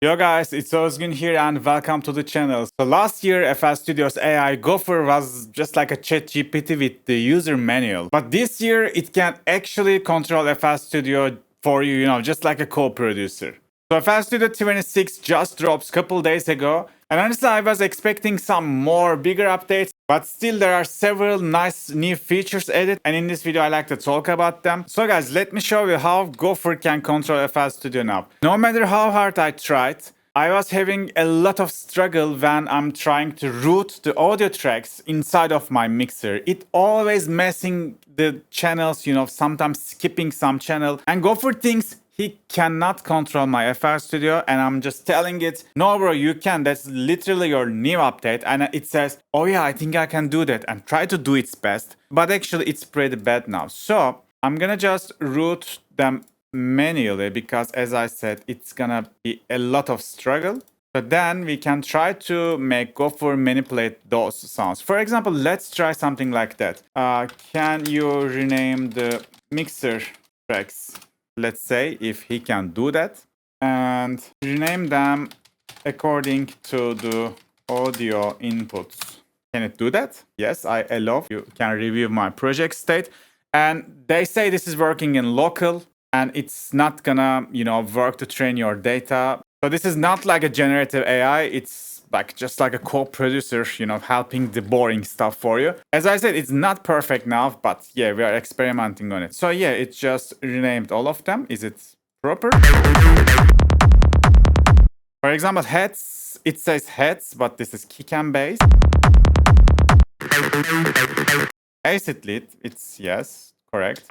Yo guys, it's Ozgun here and welcome to the channel. So last year FL Studio's AI Gopher was just like a chat GPT with the user manual. But this year it can actually control FL Studio for you, just like a co-producer. So FL Studio 26 just dropped a couple days ago. And honestly, I was expecting some more bigger updates, but still there are several nice new features added. And in this video, I like to talk about them. So guys, let me show you how Gopher can control FL Studio now. No matter how hard I tried, I was having a lot of struggle when I'm trying to route the audio tracks inside of my mixer. It always messing the channels, sometimes skipping some channel. And Gopher thinks he cannot control my FL Studio, and I'm just telling it, no bro, you can. That's literally your new update. And it says, oh yeah, I think I can do that, and try to do its best. But actually it's pretty bad now. So I'm gonna just route them manually because, as I said, it's gonna be a lot of struggle. But then we can try to make Gopher manipulate those sounds. For example, let's try something like that. Can you rename the mixer tracks? Let's say if he can do that, and rename them according to the audio inputs. Can it do that? Yes, I allow. You can review my project state. And they say this is working in local and it's not gonna, work to train your data. So this is not like a generative AI. It's like just like a co-producer, helping the boring stuff for you. As I said, it's not perfect now, but yeah, we are experimenting on it. So yeah, it just renamed all of them. Is it proper? For example, heads, it says heads, but this is kick and bass. Acid lead, it's yes, correct.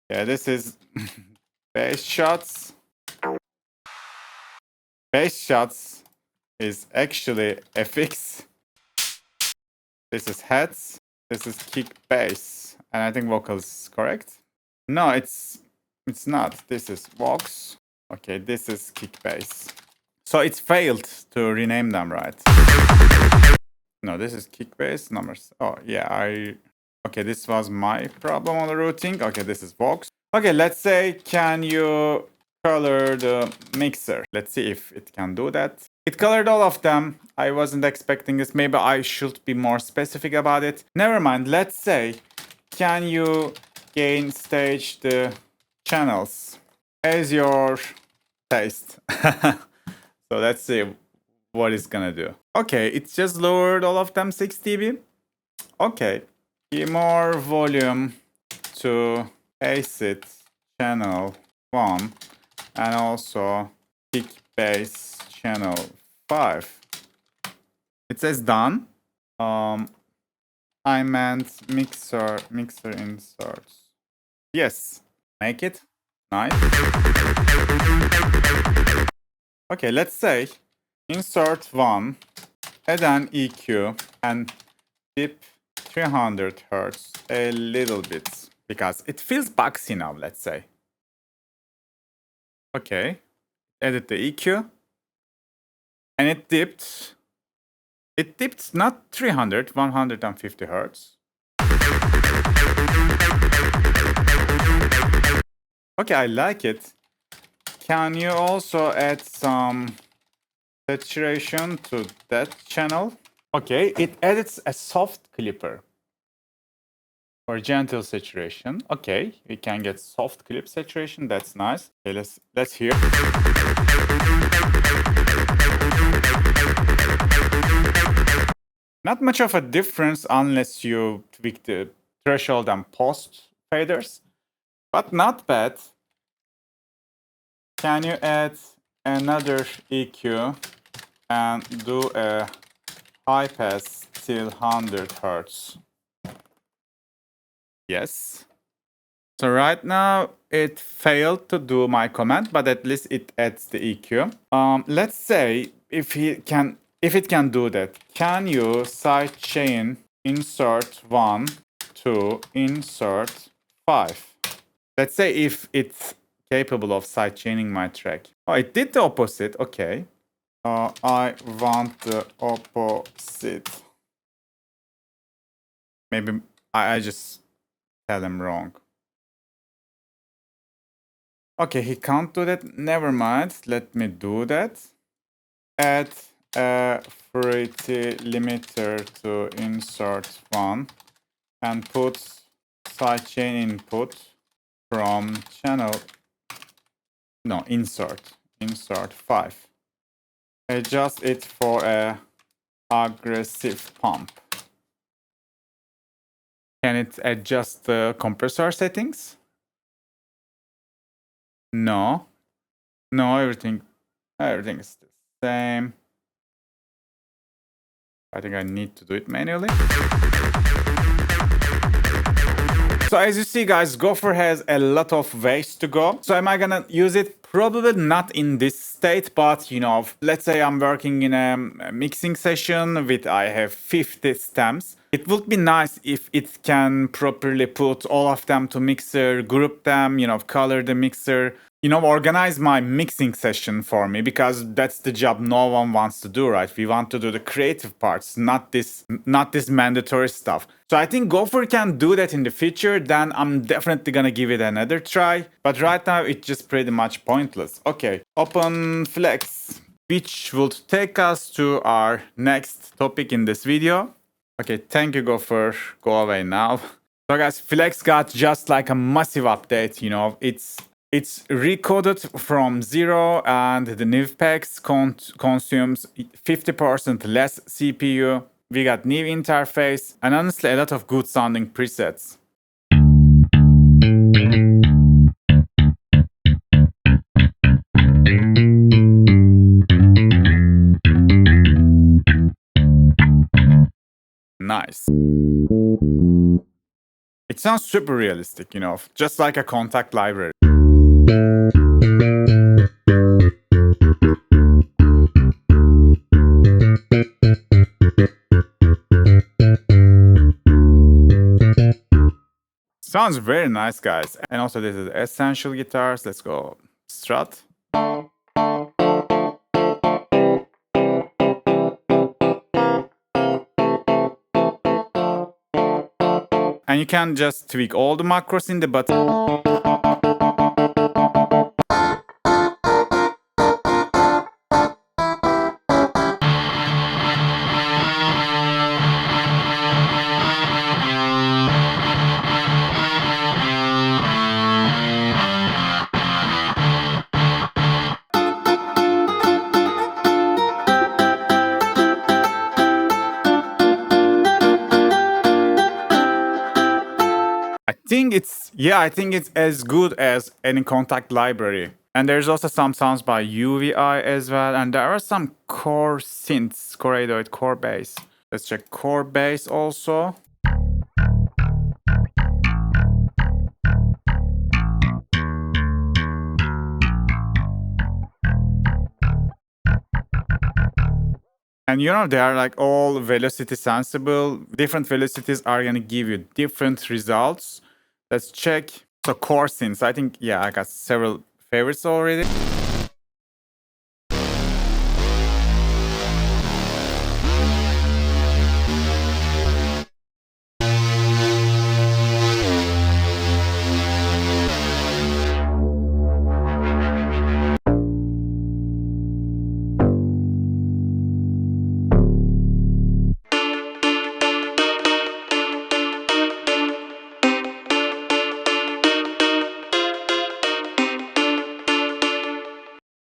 Yeah, this is bass shots. Bass shots is actually FX. This is heads. This is kick bass. And I think vocals, correct? No, it's not. This is vox. Okay, this is kick bass. So it's failed to rename them, right? No, this is kick bass numbers. Oh, yeah, okay, this was my problem on the routing. Okay, this is vox. Okay, let's say, can you color the mixer? Let's see if it can do that. It colored all of them. I wasn't expecting this. Maybe I should be more specific about it. Never mind. Let's say, can you gain stage the channels as your taste? So let's see what it's gonna do. Okay, it's just lowered all of them 6 dB. Okay, give more volume to acid channel 1 and also kick bass channel 5. It says done. I meant mixer inserts. Yes, make it. Nice. Okay, let's say insert 1, add an EQ and dip 300 Hz a little bit because it feels boxy now, let's say. Okay, edit the EQ and it dipped not 300, 150 Hz. Okay, I like it. Can you also add some saturation to that channel? Okay, it edits a soft clipper for gentle saturation. Okay, we can get soft clip saturation. That's nice. Okay, let's hear. Not much of a difference unless you tweak the threshold and post faders, but not bad. Can you add another EQ and do a high pass till 100 Hz? Yes. So right now it failed to do my command, but at least it adds the EQ. Let's say if it can do that, can you sidechain insert 1 to insert 5? Let's say if it's capable of sidechaining my track. Oh, it did the opposite. Okay. I want the opposite. Maybe I just tell him wrong. Okay, he can't do that. Never mind. Let me do that. Add a pretty limiter to insert one and put sidechain input from channel. No, insert 5. Adjust it for a aggressive pump. Can it adjust the compressor settings? No. No, everything is the same. I think I need to do it manually. So as you see, guys, Gopher has a lot of ways to go. So am I gonna use it? Probably not in this state, but you know, let's say I'm working in a mixing session with I have 50 stems. It would be nice if it can properly put all of them to mixer, group them, you know, color the mixer, you know, organize my mixing session for me, because that's the job no one wants to do, right? We want to do the creative parts, not this mandatory stuff. So I think Gopher can do that in the future. Then I'm definitely gonna give it another try. But right now it's just pretty much pointless. Okay, open Flex, which would take us to our next topic in this video. Okay, thank you, Gopher. Go away now. So guys, Flex got just like a massive update, you know. It's recoded from 0, and the new packs consumes 50% less CPU. We got new interface, and honestly a lot of good sounding presets. Nice. It sounds super realistic, you know, just like a Kontakt library. Sounds very nice, guys. And also this is essential guitars. Let's go Strat. And you can just tweak all the macros in the button. I think it's as good as any Kontakt library. And there's also some sounds by UVI as well. And there are some core synths, core 808, core bass. Let's check core bass also. And you know, they are like all velocity sensible. Different velocities are gonna give you different results. Let's check. So core synths, I think, yeah, I got several favorites already.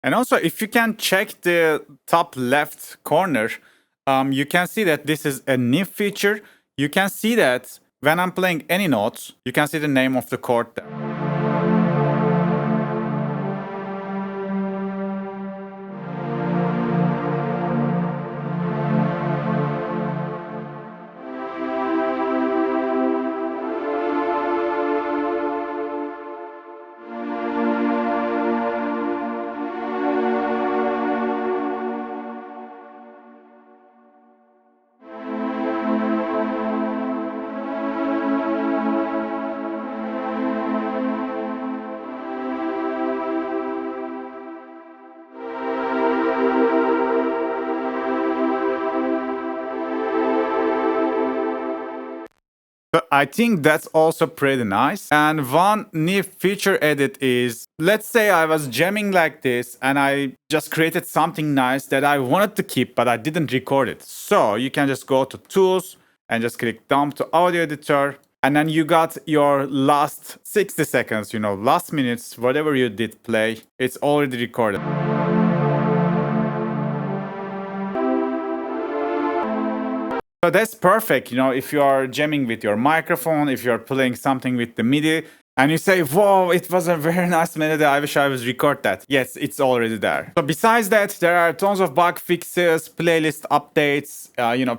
And also, if you can check the top left corner, you can see that this is a new feature. You can see that when I'm playing any notes, you can see the name of the chord there. So I think that's also pretty nice. And one new feature edit is let's say I was jamming like this and I just created something nice that I wanted to keep, but I didn't record it. So you can just go to Tools and just click Dump to Audio Editor. And then you got your last 60 seconds, last minutes, whatever you did play, it's already recorded. So that's perfect, if you are jamming with your microphone, if you're playing something with the MIDI, and you say, whoa, it was a very nice melody, I wish I was record that. Yes, it's already there. So besides that, there are tons of bug fixes, playlist updates,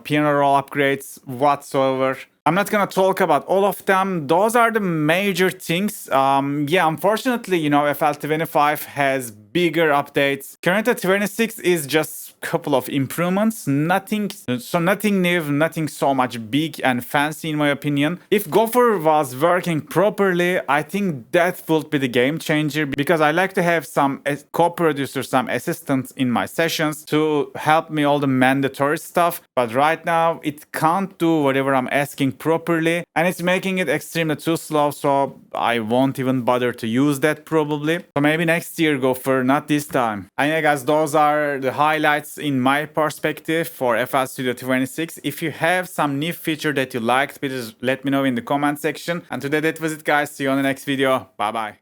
piano roll upgrades, whatsoever. I'm not gonna talk about all of them. Those are the major things. Unfortunately, FL25 has bigger updates. Currently 26 is just a couple of improvements. Nothing new, nothing so much big and fancy in my opinion. If Gopher was working properly, I think that would be the game changer, because I like to have some co-producers, some assistants in my sessions to help me all the mandatory stuff. But right now it can't do whatever I'm asking properly, and it's making it extremely too slow, so I won't even bother to use that probably. So maybe next year, Gopher, not this time. And yeah guys, those are the highlights in my perspective for FL Studio 26. If you have some new feature that you liked, please let me know in the comment section. And today that was it guys, see you on the next video, bye bye.